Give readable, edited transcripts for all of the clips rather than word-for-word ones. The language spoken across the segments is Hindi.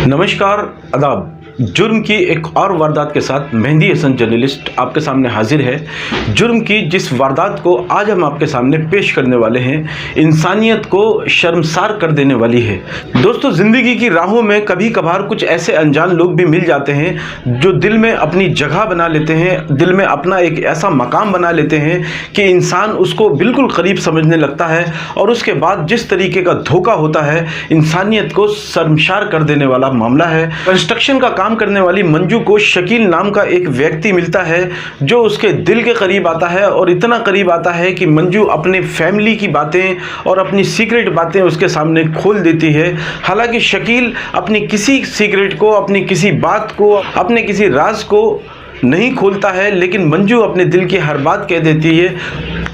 नमस्कार, आदाब। जुर्म की एक और वारदात के साथ मेहंदी हसन जर्नलिस्ट आपके सामने हाजिर है। जुर्म की जिस वारदात को आज हम आपके सामने पेश करने वाले हैं, इंसानियत को शर्मसार कर देने वाली है। दोस्तों, ज़िंदगी की राहों में कभी कभार कुछ ऐसे अनजान लोग भी मिल जाते हैं जो दिल में अपनी जगह बना लेते हैं, दिल में अपना एक ऐसा मकाम बना लेते हैं कि इंसान उसको बिल्कुल करीब समझने लगता है और उसके बाद जिस तरीके का धोखा होता है, इंसानियत को शर्मसार कर देने वाला मामला है। कंस्ट्रक्शन का काम करने वाली मंजू को शकील नाम का एक व्यक्ति मिलता है जो उसके दिल के करीब आता है और इतना करीब आता है कि मंजू अपने फैमिली की बातें और अपनी सीक्रेट बातें उसके सामने खोल देती है। हालांकि शकील अपनी किसी सीक्रेट को, अपनी किसी बात को, अपने किसी राज को नहीं खोलता है, लेकिन मंजू अपने दिल की हर बात कह देती है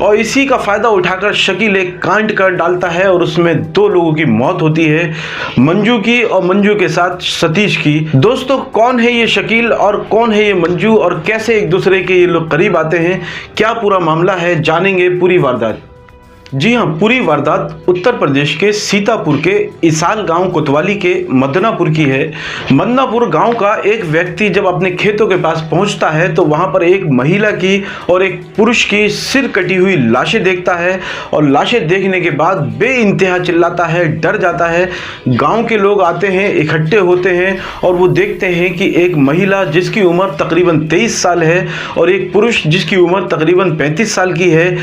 और इसी का फ़ायदा उठाकर शकील एक कांड कर डालता है और उसमें 2 लोगों की मौत होती है, मंजू की और मंजू के साथ सतीश की। दोस्तों, कौन है ये शकील और कौन है ये मंजू और कैसे एक दूसरे के ये लोग करीब आते हैं, क्या पूरा मामला है, जानेंगे पूरी वारदात। जी हाँ, पूरी वारदात उत्तर प्रदेश के सीतापुर के इसाल गांव कोतवाली के मदनापुर की है। मदनापुर गांव का एक व्यक्ति जब अपने खेतों के पास पहुंचता है तो वहां पर एक महिला की और एक पुरुष की सिर कटी हुई लाशें देखता है और लाशें देखने के बाद बेइंतहा चिल्लाता है, डर जाता है। गांव के लोग आते हैं, इकट्ठे होते हैं और वो देखते हैं कि एक महिला जिसकी उम्र तकरीबन 23 साल है और एक पुरुष जिसकी उम्र तकरीबन 35 साल की है।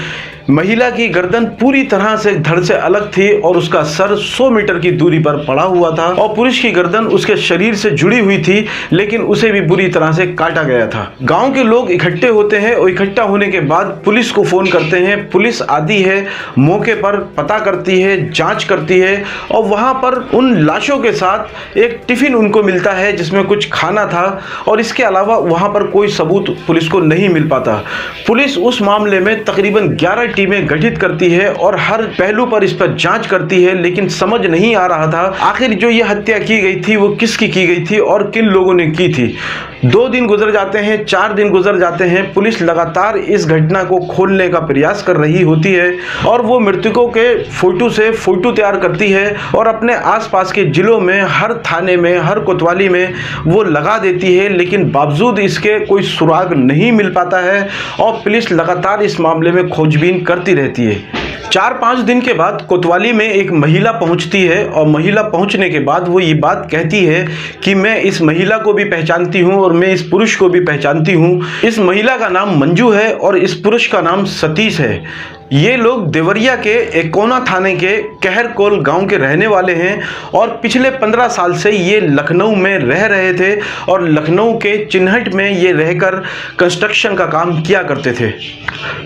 महिला की गर्दन पूरी तरह से धड़ से अलग थी और उसका सर 100 मीटर की दूरी पर पड़ा हुआ था और पुरुष की गर्दन उसके शरीर से जुड़ी हुई थी, लेकिन उसे भी बुरी तरह से काटा गया था। गांव के लोग इकट्ठे होते हैं और इकट्ठा होने के बाद पुलिस को फोन करते हैं। पुलिस आती है, मौके पर पता करती है, जांच करती है और वहां पर उन लाशों के साथ एक टिफिन उनको मिलता है जिसमें कुछ खाना था और इसके अलावा वहां पर कोई सबूत पुलिस को नहीं मिल पाता। पुलिस उस मामले में तकरीबन 11 टीमें गठित करती है और हर पहलू पर इस पर जांच करती है, लेकिन समझ नहीं आ रहा था आखिर जो ये हत्या की गई थी वो किसकी की गई थी और किन लोगों ने की थी। 2 दिन गुजर जाते हैं, 4 दिन गुजर जाते हैं। पुलिस लगातार इस घटना को खोलने का प्रयास कर रही होती है और वो मृतकों के फोटो से फोटो तैयार करती है और अपने आसपास के जिलों में, हर थाने में, हर कोतवाली में वो लगा देती है, लेकिन बावजूद इसके कोई सुराग नहीं मिल पाता है और पुलिस लगातार इस मामले में खोजबीन करती रहती है। 4-5 दिन के बाद कोतवाली में एक महिला पहुंचती है और महिला पहुंचने के बाद वो ये बात कहती है कि मैं इस महिला को भी पहचानती हूं और मैं इस पुरुष को भी पहचानती हूं। इस महिला का नाम मंजू है और इस पुरुष का नाम सतीश है। ये लोग देवरिया के एकोना थाने के कहरकोल गांव के रहने वाले हैं और पिछले 15 साल से ये लखनऊ में रह रहे थे और लखनऊ के चिन्हट में ये रहकर कंस्ट्रक्शन का काम किया करते थे।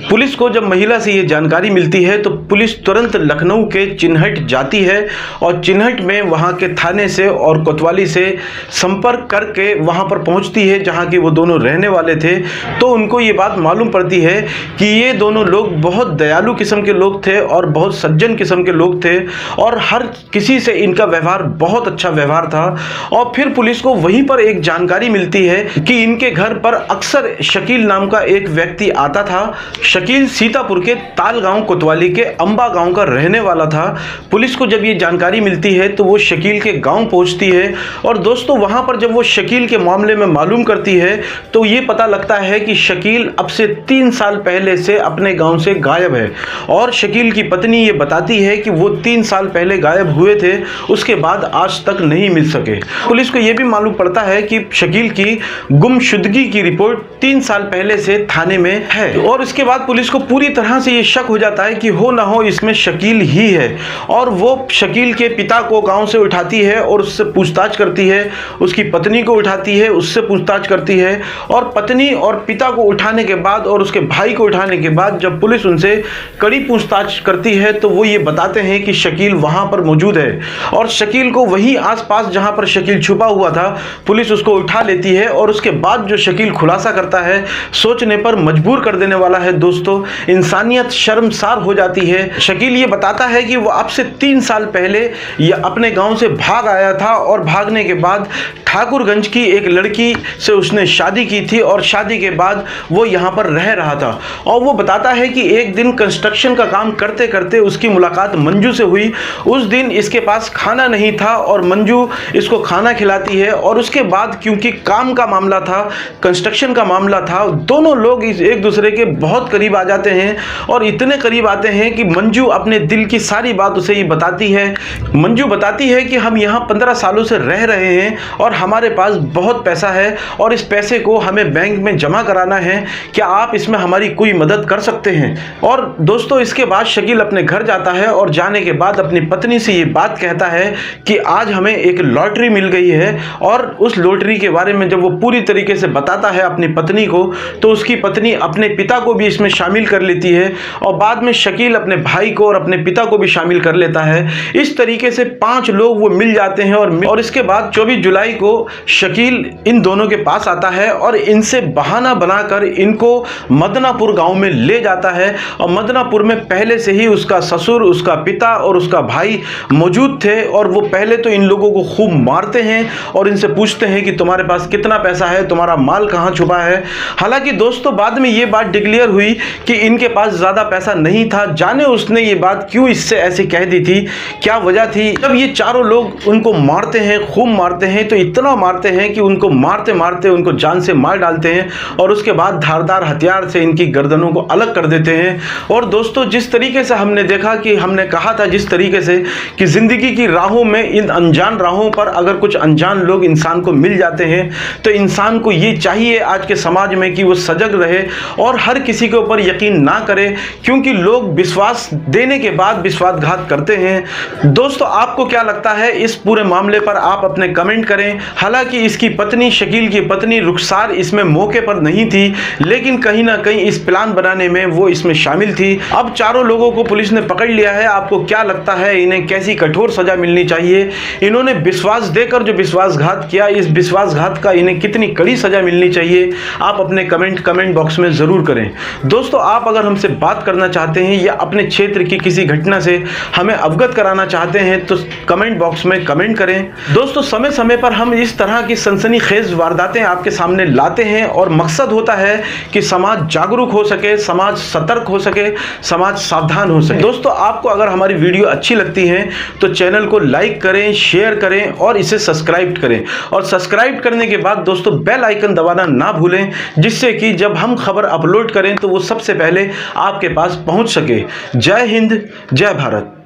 पुलिस को जब महिला से ये जानकारी मिलती है तो पुलिस तुरंत लखनऊ के चिन्हट जाती है और चिन्हट में वहाँ के थाने से और कोतवाली से संपर्क करके वहाँ पर पहुँचती है जहाँ के वो दोनों रहने वाले थे। तो उनको ये बात मालूम पड़ती है कि ये दोनों लोग बहुत दयालु किस्म के लोग थे और बहुत सज्जन किस्म के लोग थे और हर किसी से इनका व्यवहार बहुत अच्छा व्यवहार था। और फिर पुलिस को वहीं पर एक जानकारी मिलती है कि इनके घर पर अक्सर शकील नाम का एक व्यक्ति आता था। शकील सीतापुर के ताल गांव कोतवाली के अंबा गांव का रहने वाला था। पुलिस को जब ये जानकारी मिलती है तो वो शकील के गांव पहुंचती है और दोस्तों, वहां पर जब वो शकील के मामले में मालूम करती है तो ये पता लगता है कि शकील अब से 3 साल पहले से अपने गांव से गायब है और शकील की पत्नी ये बताती है कि वो 3 साल पहले गायब हुए थे, उसके बाद आज तक नहीं मिल सके। पुलिस को ये भी मालूम पड़ता है कि शकील की गुमशुदगी की रिपोर्ट 3 साल पहले से थाने में है और इसके बाद पुलिस को पूरी तरह से ये शक हो जाता है कि हो ना हो इसमें शकील ही है और वो शकील के पिता को गांव से उठाती है और उससे पूछताछ करती है, उसकी पत्नी को उठाती है, उससे पूछताछ करती है और पत्नी और पिता को उठाने के बाद और उसके भाई को उठाने के बाद जब पुलिस उनसे कड़ी पूछताछ करती है तो वो ये बताते हैं कि शकील वहां पर मौजूद है और शकील को वहीं आसपास जहां पर शकील छुपा हुआ था पुलिस उसको उठा लेती है और उसके बाद जो शकील खुलासा करता है सोचने पर मजबूर कर देने वाला है। दोस्तों, इंसानियत शर्मसार हो जाती जाती है। शकील ये बताता है कि वो अब से 3 साल पहले ये अपने गांव से भाग आया था और भागने के बाद ठाकुरगंज की एक लड़की से उसने शादी की थी और शादी के बाद वो यहाँ पर रह रहा था। और वो बताता है कि एक दिन कंस्ट्रक्शन का काम करते करते उसकी मुलाकात मंजू से हुई। उस दिन इसके पास खाना नहीं था और मंजू इसको खाना खिलाती है और उसके बाद क्योंकि काम का मामला था, कंस्ट्रक्शन का मामला था, दोनों लोग एक दूसरे के बहुत करीब आ जाते हैं और इतने करीब आते हैं कि मंजू अपने दिल की सारी बात उसे ये बताती है। मंजू बताती है कि हम यहाँ 15 सालों से रह रहे हैं और हमारे पास बहुत पैसा है और इस पैसे को हमें बैंक में जमा कराना है, क्या आप इसमें हमारी कोई मदद कर सकते हैं। और दोस्तों इसके बाद शकील अपने घर जाता है और जाने के बाद अपनी पत्नी से ये बात कहता है कि आज हमें एक लॉटरी मिल गई है। और उस लॉटरी के बारे में जब वो पूरी तरीके से बताता है अपनी पत्नी को, तो उसकी पत्नी अपने पिता को भी इसमें शामिल कर लेती है और बाद में शकील अपने भाई को और अपने पिता को भी शामिल कर लेता है। इस तरीके से 5 लोग वो मिल जाते हैं और इसके बाद 24 जुलाई को शकील इन दोनों के पास आता है और इनसे बहाना बनाकर इनको मदनापुर गांव में ले जाता है। और मदनापुर में पहले से ही उसका ससुर, उसका पिता और उसका भाई मौजूद थे और वो पहले तो इन लोगों को खूब मारते हैं और इनसे पूछते हैं कि तुम्हारे पास कितना पैसा है, तुम्हारा माल कहाँ छुपा है। हालांकि दोस्तों बाद में ये बात डिक्लेयर हुई कि इनके पास ज़्यादा पैसा नहीं था। जाने उसने ये बात क्यों इससे ऐसे कह दी थी, क्या वजह थी। जब ये चारों लोग उनको मारते हैं, खूब मारते हैं, तो इतना मारते हैं कि उनको मारते मारते उनको जान से मार डालते हैं और उसके बाद धारदार हथियार से इनकी गर्दनों को अलग कर देते हैं। और दोस्तों जिस तरीके से हमने देखा कि हमने कहा था जिस तरीके से कि ज़िंदगी की राहों में, इन अनजान राहों पर अगर कुछ अनजान लोग इंसान को मिल जाते हैं तो इंसान को ये चाहिए आज के समाज में कि वो सजग रहे और हर किसी के ऊपर यकीन ना करे, क्योंकि लोग विश्वास देने के बाद विश्वासघात करते हैं। दोस्तों आपको क्या लगता है इस पूरे मामले पर, आप अपने कमेंट करें। हालांकि इसकी पत्नी, शकील की पत्नी रुखसार इसमें मौके पर नहीं थी, लेकिन कहीं ना कहीं इस प्लान बनाने में वो इसमें शामिल थी। अब चारों लोगों को पुलिस ने पकड़ लिया है। आपको क्या लगता है इन्हें कैसी कठोर सजा मिलनी चाहिए? इन्होंने विश्वास देकर जो विश्वासघात किया, इस विश्वासघात का इन्हें कितनी कड़ी सजा मिलनी चाहिए? आप अपने कमेंट बॉक्स में ज़रूर करें। दोस्तों आप अगर हमसे बात करना चाहते हैं या अपने क्षेत्र की किसी घटना से हमें अवगत कराना चाहते हैं तो कमेंट बॉक्स में कमेंट करें। दोस्तों समय समय पर हम इस तरह की सनसनीखेज वारदातें आपके सामने लाते हैं और मकसद होता है कि समाज जागरूक हो सके, समाज सतर्क हो सके, समाज सावधान हो सके। दोस्तों आपको अगर हमारी वीडियो अच्छी लगती है तो चैनल को लाइक करें, शेयर करें और इसे सब्सक्राइब करें। और सब्सक्राइब करने के बाद दोस्तों बेल आइकन दबाना ना भूलें, जिससे कि जब हम खबर अपलोड करें तो वो सबसे पहले आपके पास पहुंच सके। जय हिंद, जय भारत।